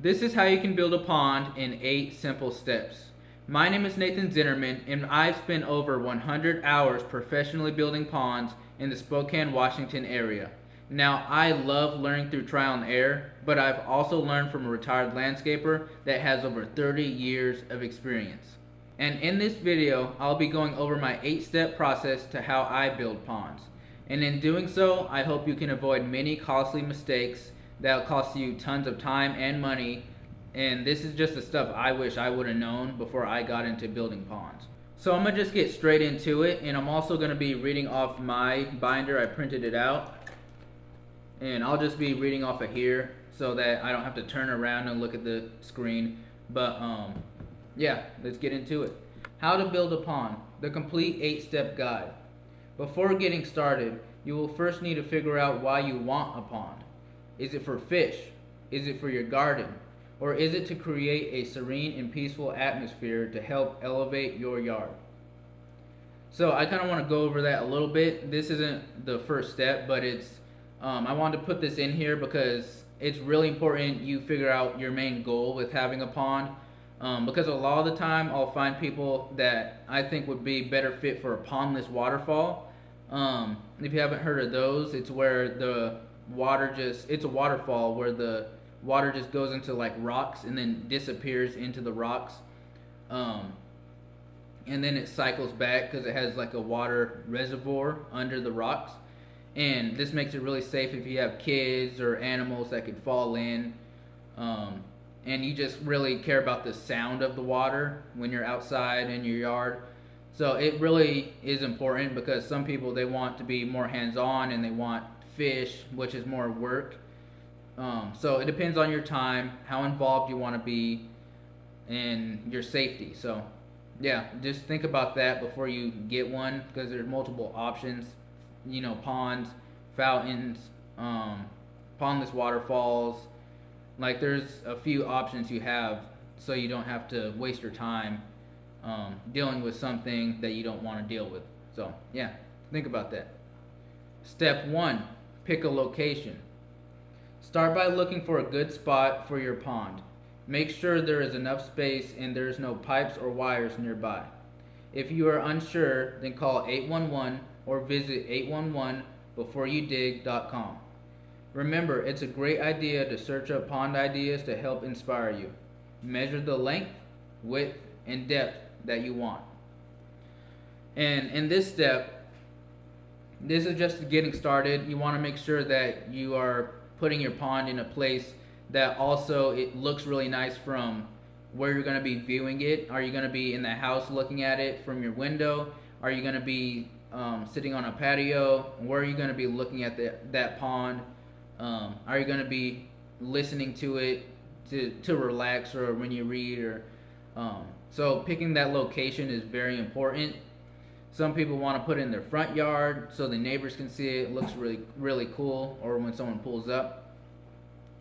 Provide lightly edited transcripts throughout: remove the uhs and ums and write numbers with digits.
This is how you can build a pond in 8 simple steps. My name is Nathan Zinnerman, and I've spent over 100 hours professionally building ponds in the Spokane, Washington area. Now, I love learning through trial and error, but I've also learned from a retired landscaper that has over 30 years of experience. And in this video, I'll be going over my 8-step process to how I build ponds. And in doing so, I hope you can avoid many costly mistakes that'll cost you tons of time and money. And this is just the stuff I wish I would have known before I got into building ponds. So I'm gonna just get straight into it, and I'm also gonna be reading off my binder. I printed it out, and I'll just be reading off of here so that I don't have to turn around and look at the screen. But yeah, let's get into it. How to build a pond, the complete 8-step guide. Before getting started, you will first need to figure out why you want a pond. Is it for fish? Is it for your garden? Or is it to create a serene and peaceful atmosphere to help elevate your yard? So I kind of want to go over that a little bit. This isn't the first step, but I wanted to put this in here because it's really important you figure out your main goal with having a pond. Because a lot of the time I'll find people that I think would be better fit for a pondless waterfall. If you haven't heard of those, it's where it's a waterfall where the water just goes into like rocks and then disappears into the rocks. And then it cycles back because it has like a water reservoir under the rocks. And this makes it really safe if you have kids or animals that could fall in. And you just really care about the sound of the water when you're outside in your yard. So it really is important because some people, they want to be more hands-on and they want fish, which is more work. So it depends on your time, how involved you want to be, and your safety. So yeah, just think about that before you get one because there's multiple options. Ponds, fountains, pondless waterfalls. Like there's a few options you have, so you don't have to waste your time dealing with something that you don't want to deal with. So yeah, think about that. Step 1, pick a location. Start by looking for a good spot for your pond. Make sure there is enough space and there is no pipes or wires nearby. If you are unsure, then call 811 or visit 811beforeyoudig.com. Remember, it's a great idea to search up pond ideas to help inspire you. Measure the length, width, and depth that you want. And in this step, this is just getting started. You want to make sure that you are putting your pond in a place that also it looks really nice from where you're going to be viewing it. Are you going to be in the house looking at it from your window? Are you going to be sitting on a patio? Where are you going to be looking at that pond? Are you going to be listening to it to relax or when you read? So picking that location is very important. Some people want to put it in their front yard so the neighbors can see it. It looks really, really cool, or when someone pulls up.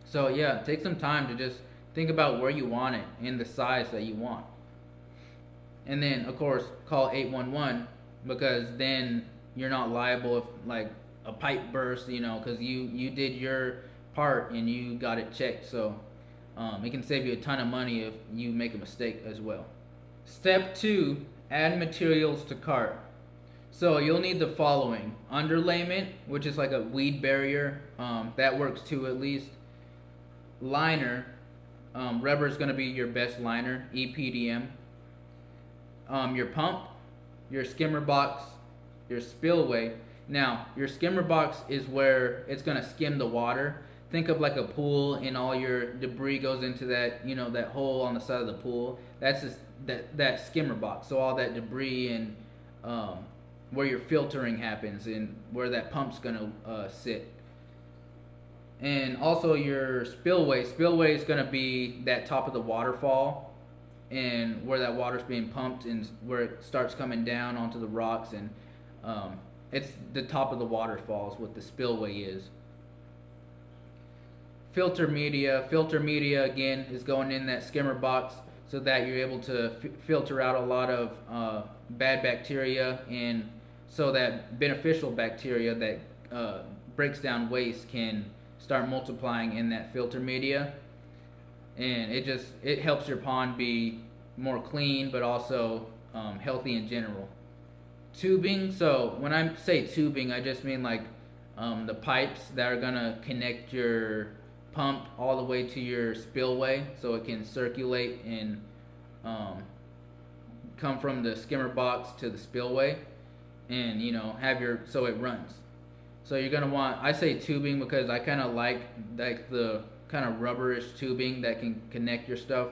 So yeah, take some time to just think about where you want it and the size that you want. And then, of course, call 811 because then you're not liable if like a pipe bursts, because you did your part and you got it checked. So it can save you a ton of money if you make a mistake as well. Step 2, add materials to cart. So you'll need the following: underlayment, which is like a weed barrier, that works too at least. Liner, rubber is going to be your best liner, EPDM. Your pump, your skimmer box, your spillway. Now, your skimmer box is where it's going to skim the water. Think of like a pool and all your debris goes into that, that hole on the side of the pool. That's just that skimmer box. So all that debris and where your filtering happens and where that pump's going to sit. And also your spillway. Spillway is going to be that top of the waterfall and where that water's being pumped and where it starts coming down onto the rocks. And it's the top of the waterfalls what the spillway is. Filter media. Filter media, again, is going in that skimmer box so that you're able to filter out a lot of bad bacteria, and so that beneficial bacteria that breaks down waste can start multiplying in that filter media. and it helps your pond be more clean, but also healthy in general. Tubing. So when I say tubing, I just mean like the pipes that are gonna connect your pump all the way to your spillway, so it can circulate and um, come from the skimmer box to the spillway, and have your so it runs. So you're gonna want, I say tubing because I kind of like the kind of rubberish tubing that can connect your stuff.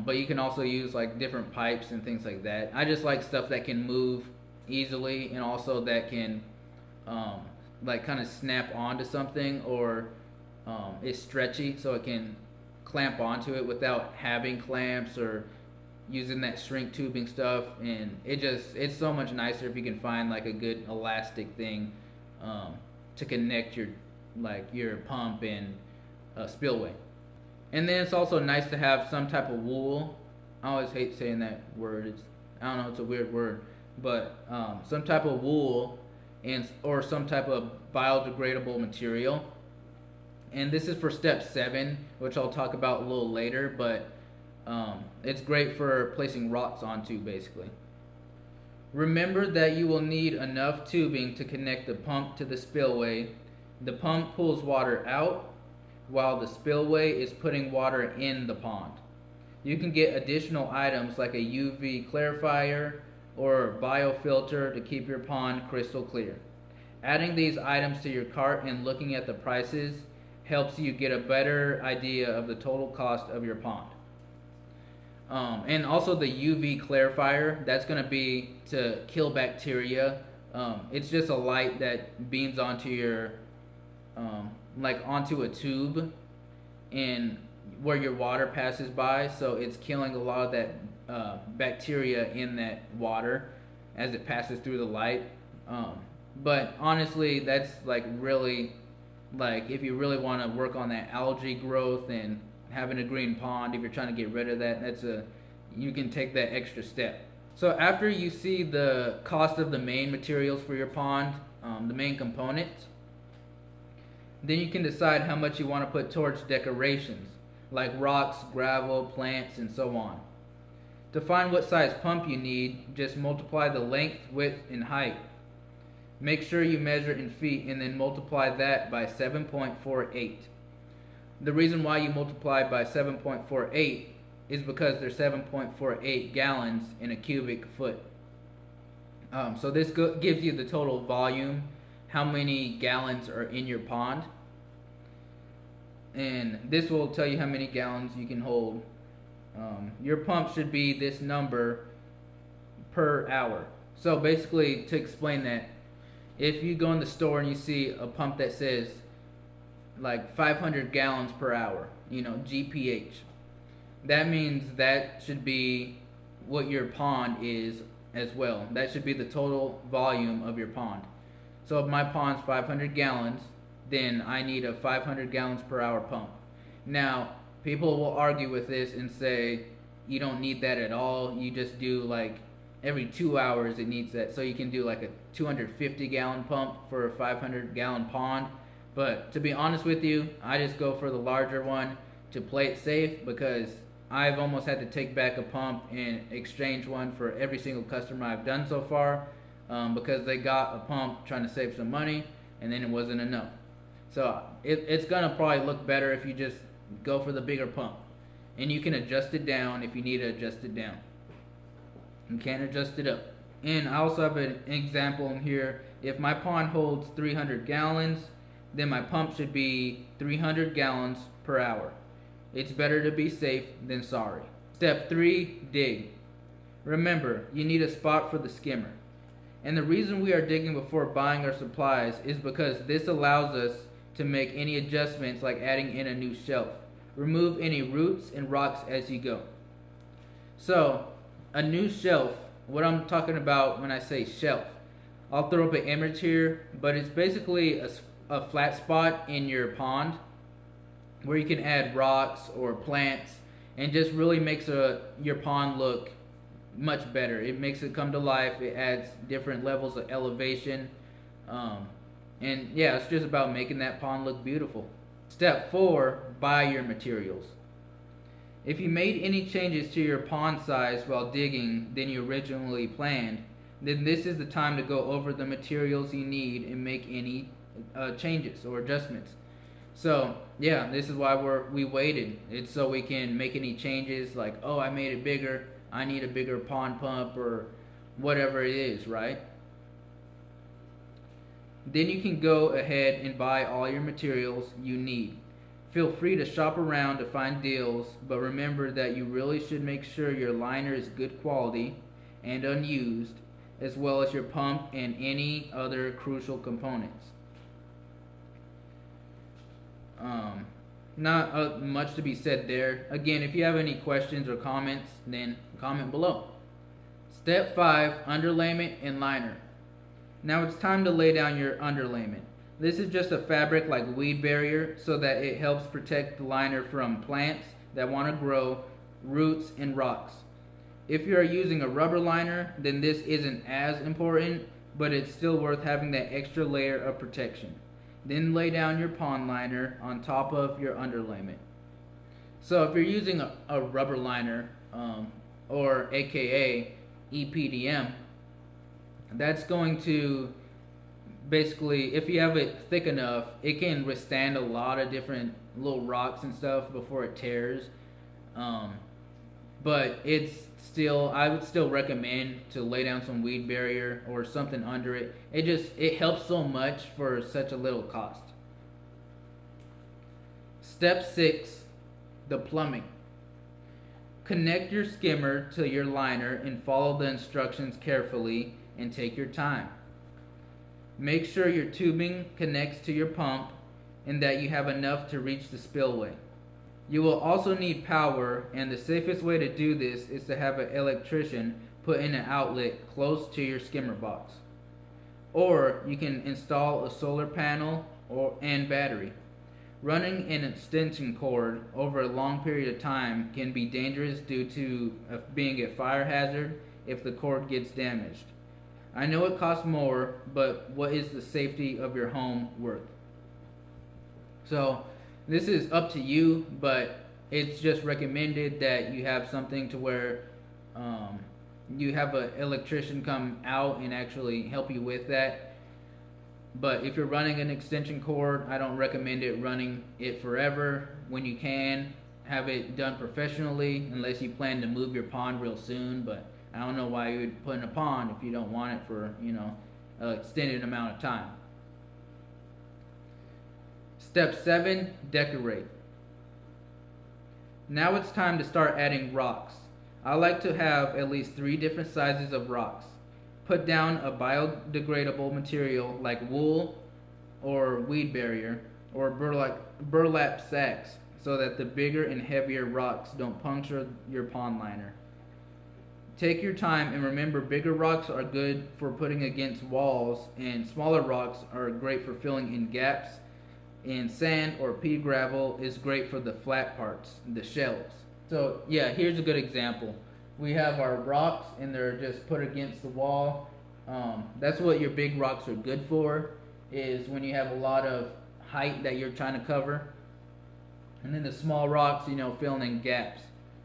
But you can also use like different pipes and things like that. I just like stuff that can move easily and also that can like kind of snap onto something, or is stretchy so it can clamp onto it without having clamps or using that shrink tubing stuff. And it's so much nicer if you can find like a good elastic thing to connect your pump and spillway. And then it's also nice to have some type of wool. I always hate saying that word. I don't know, it's a weird word, but some type of wool or some type of biodegradable material. And this is for step 7, which I'll talk about a little later, but it's great for placing rocks onto, basically. Remember that you will need enough tubing to connect the pump to the spillway. The pump pulls water out, while the spillway is putting water in the pond. You can get additional items like a UV clarifier or biofilter to keep your pond crystal clear. Adding these items to your cart and looking at the prices helps you get a better idea of the total cost of your pond. And also the UV clarifier, that's going to be to kill bacteria. It's just a light that beams onto your onto a tube and where your water passes by, so it's killing a lot of that bacteria in that water as it passes through the light. But honestly, that's like really, like, if you really want to work on that algae growth and having a green pond, if you're trying to get rid of that, you can take that extra step. So after you see the cost of the main materials for your pond, the main components, then you can decide how much you want to put towards decorations, like rocks, gravel, plants, and so on. To find what size pump you need, just multiply the length, width, and height. Make sure you measure in feet and then multiply that by 7.48. The reason why you multiply by 7.48 is because there's 7.48 gallons in a cubic foot. So this gives you the total volume, how many gallons are in your pond, and this will tell you how many gallons you can hold. Your pump should be this number per hour. So basically, to explain that, if you go in the store and you see a pump that says like 500 gallons per hour, GPH, that means that should be what your pond is as well. That should be the total volume of your pond. So if my pond's 500 gallons, then I need a 500 gallons per hour pump. Now, people will argue with this and say you don't need that at all. You just do like every 2 hours it needs that. So you can do like a 250 gallon pump for a 500 gallon pond. But to be honest with you, I just go for the larger one to play it safe, because I've almost had to take back a pump and exchange one for every single customer I've done so far, because they got a pump trying to save some money and then it wasn't enough. So it's going to probably look better if you just go for the bigger pump. And you can adjust it down if you need to adjust it down. You can't adjust it up. And I also have an example in here. If my pond holds 300 gallons, then my pump should be 300 gallons per hour. It's better to be safe than sorry. Step 3, dig. Remember, you need a spot for the skimmer. And the reason we are digging before buying our supplies is because this allows us to make any adjustments, like adding in a new shelf. Remove any roots and rocks as you go. So, a new shelf, what I'm talking about when I say shelf, I'll throw up an image here, but it's basically a flat spot in your pond where you can add rocks or plants, and just really makes your pond look much better. It makes it come to life. It adds different levels of elevation, and yeah, it's just about making that pond look beautiful. Step 4, buy your materials. If you made any changes to your pond size while digging than you originally planned, then this is the time to go over the materials you need and make any changes or adjustments. So yeah, this is why we waited. It's so we can make any changes, like, oh, I made it bigger, I need a bigger pond pump or whatever it is, right? Then you can go ahead and buy all your materials you need. Feel free to shop around to find deals, but remember that you really should make sure your liner is good quality and unused, as well as your pump and any other crucial components. Not much to be said there. Again, if you have any questions or comments, then comment below. Step 5, underlayment and liner. Now it's time to lay down your underlayment. This is just a fabric like weed barrier so that it helps protect the liner from plants that want to grow, roots, and rocks. If you are using a rubber liner, then this isn't as important, but it's still worth having that extra layer of protection. Then lay down your pond liner on top of your underlayment. So if you're using a rubber liner, or aka EPDM, that's going to basically, if you have it thick enough, it can withstand a lot of different little rocks and stuff before it tears. But I would still recommend to lay down some weed barrier or something under it. It helps so much for such a little cost. Step 6, the plumbing. Connect your skimmer to your liner and follow the instructions carefully and take your time. Make sure your tubing connects to your pump and that you have enough to reach the spillway. You will also need power, and the safest way to do this is to have an electrician put in an outlet close to your skimmer box. Or you can install a solar panel and battery. Running an extension cord over a long period of time can be dangerous due to being a fire hazard if the cord gets damaged. I know it costs more, but what is the safety of your home worth? So this is up to you, but it's just recommended that you have something to where you have an electrician come out and actually help you with that. But if you're running an extension cord, I don't recommend running it forever. When you can, have it done professionally, unless you plan to move your pond real soon. But I don't know why you would put in a pond if you don't want it for, an extended amount of time. Step 7, decorate. Now it's time to start adding rocks. I like to have at least 3 different sizes of rocks. Put down a biodegradable material like wool or weed barrier or burlap sacks so that the bigger and heavier rocks don't puncture your pond liner. Take your time and remember, bigger rocks are good for putting against walls and smaller rocks are great for filling in gaps. And sand or pea gravel is great for the flat parts, the shells. So yeah, here's a good example. We have our rocks and they're just put against the wall. That's what your big rocks are good for, is when you have a lot of height that you're trying to cover. And then the small rocks, filling in gaps.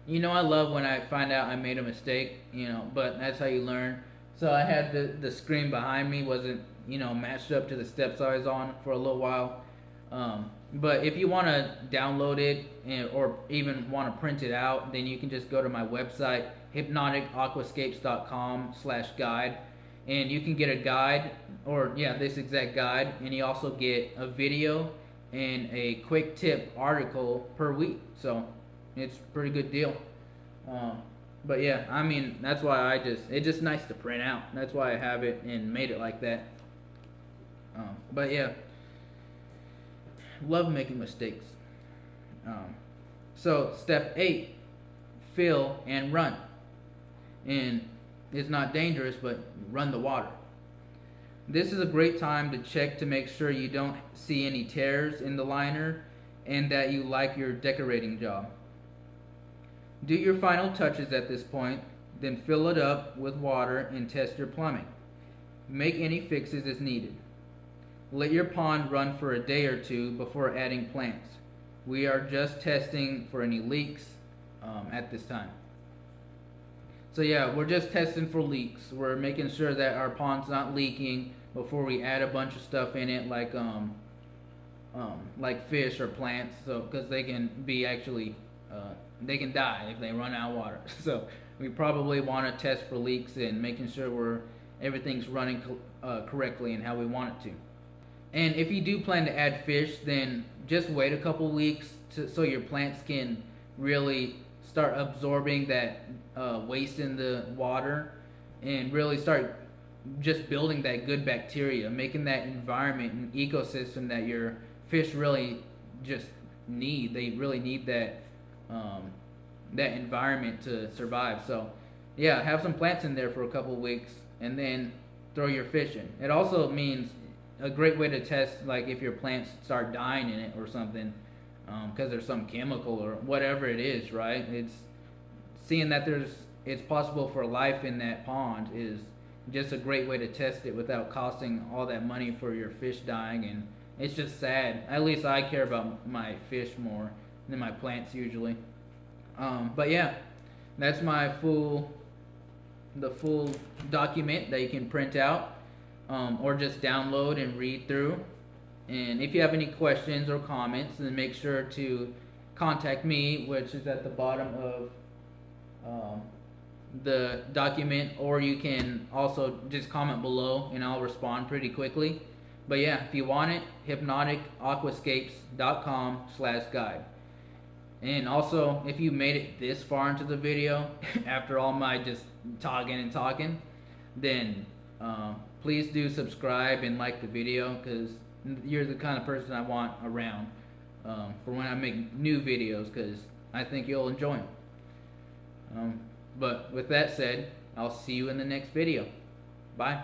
I love when I find out I made a mistake, but that's how you learn. So I had the screen behind me wasn't, matched up to the steps I was on for a little while. But if you want to download it or even want to print it out, then you can just go to my website, hypnoticaquascapes.com/guide, and you can get a guide, this exact guide, and you also get a video and a quick tip article per week. So it's a pretty good deal. But yeah, that's why it's just nice to print out. That's why I have it and made it like that. But yeah, love making mistakes. So step 8, fill and run. And it's not dangerous, but run the water. This is a great time to check to make sure you don't see any tears in the liner and that you like your decorating job. Do your final touches at this point, then fill it up with water and test your plumbing. Make any fixes as needed. Let your pond run for a day or two before adding plants. We are just testing for any leaks, at this time. So yeah, we're just testing for leaks. We're making sure that our pond's not leaking before we add a bunch of stuff in it, like fish or plants, so because they can be actually they can die if they run out of water. So we probably want to test for leaks and making sure everything's running correctly and how we want it to. And if you do plan to add fish, then just wait a couple weeks so your plants can really start absorbing that waste in the water and really start just building that good bacteria, making that environment and ecosystem that your fish really just need. They really need that environment to survive. So yeah, have some plants in there for a couple weeks and then throw your fish in. It also means a great way to test, like if your plants start dying in it or something, because there's some chemical or whatever it is, right? It's seeing that it's possible for life in that pond is just a great way to test it without costing all that money for your fish dying. And it's just sad. At least I care about my fish more than my plants usually. But yeah, that's the full document that you can print out, or just download and read through. And if you have any questions or comments, then make sure to contact me, which is at the bottom of the document, or you can also just comment below and I'll respond pretty quickly. But yeah, if you want it, hypnoticaquascapes.com/guide. And also, if you made it this far into the video after all my just talking, then please do subscribe and like the video, because you're the kind of person I want around for when I make new videos, because I think you'll enjoy them. But with that said, I'll see you in the next video. Bye.